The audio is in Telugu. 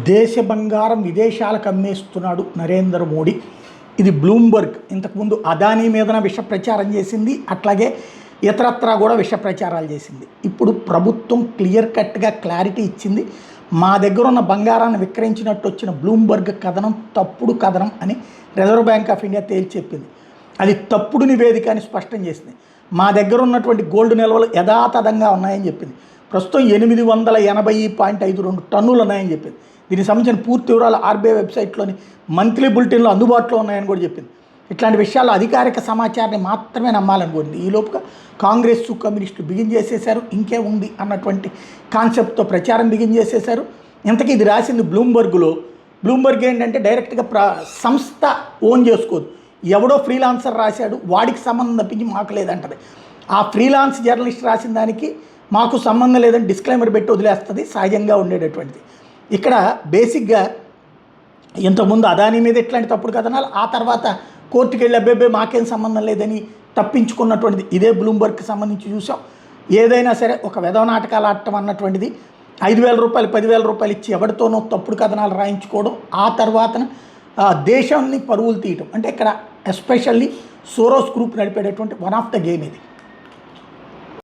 దేశ బంగారం విదేశాలకు అమ్మేస్తున్నాడు నరేంద్ర మోడీ. ఇది బ్లూంబర్గ్ ఇంతకుముందు అదానీ మీదన విష ప్రచారం చేసింది, అట్లాగే ఇతరత్రా కూడా విష ప్రచారాలు చేసింది. ఇప్పుడు ప్రభుత్వం క్లియర్ కట్గా క్లారిటీ ఇచ్చింది. మా దగ్గర ఉన్న బంగారాన్ని విక్రయించినట్టు వచ్చిన బ్లూంబర్గ్ కథనం తప్పుడు కథనం అని రిజర్వ్ బ్యాంక్ ఆఫ్ ఇండియా తేల్చి చెప్పింది. అది తప్పుడు నివేదిక అని స్పష్టం చేసింది. మా దగ్గర ఉన్నటువంటి గోల్డ్ నిల్వలు యథాతథంగా ఉన్నాయని చెప్పింది. ప్రస్తుతం 880.52 టన్నులు ఉన్నాయని చెప్పింది. దీనికి సంబంధించిన పూర్తి వివరాలు ఆర్బీఐ వెబ్సైట్లోని మంత్లీ బులెటిన్లో అందుబాటులో ఉన్నాయని కూడా చెప్పింది. ఇట్లాంటి విషయాలు అధికారిక సమాచారాన్ని మాత్రమే నమ్మాలనుకుంది. ఈ లోపుగా కాంగ్రెస్ కమ్యూనిస్టులు బిగిన్ చేసేశారు. ఇంకే ఉంది అన్నటువంటి కాన్సెప్ట్తో ప్రచారం బిగిన్ చేసేశారు. ఇంతకీ ఇది రాసింది బ్లూంబర్గ్లో. బ్లూంబర్గ్ ఏంటంటే డైరెక్ట్గా సంస్థ ఓన్ చేసుకోదు. ఎవడో ఫ్రీలాన్సర్ రాశాడు, వాడికి సంబంధం తప్పించి మాకు లేదంటది. ఆ ఫ్రీలాన్స్ జర్నలిస్ట్ రాసిన దానికి మాకు సంబంధం లేదని డిస్క్లైమర్ పెట్టి వదిలేస్తుంది, సహజంగా ఉండేటటువంటిది. ఇక్కడ బేసిక్గా ఇంతకుముందు అదానీ మీద ఇట్లాంటి తప్పుడు కథనాలు, ఆ తర్వాత కోర్టుకు వెళ్ళి అబ్బాయి మాకేం సంబంధం లేదని తప్పించుకున్నటువంటిది ఇదే బ్లూంబర్గ్కి సంబంధించి చూసాం. ఏదైనా సరే ఒక వెధవ నాటకాలు ఆడటం అన్నటువంటిది 5,000 రూపాయలు 10,000 రూపాయలు ఇచ్చి ఎవరితోనో తప్పుడు కథనాలు రాయించుకోవడం, ఆ తర్వాత దేశాన్ని పరువులు తీయటం. అంటే ఇక్కడ ఎస్పెషల్లీ సోరోస్ గ్రూప్ నడిపేటటువంటి వన్ ఆఫ్ ద గేమ్ ఇది.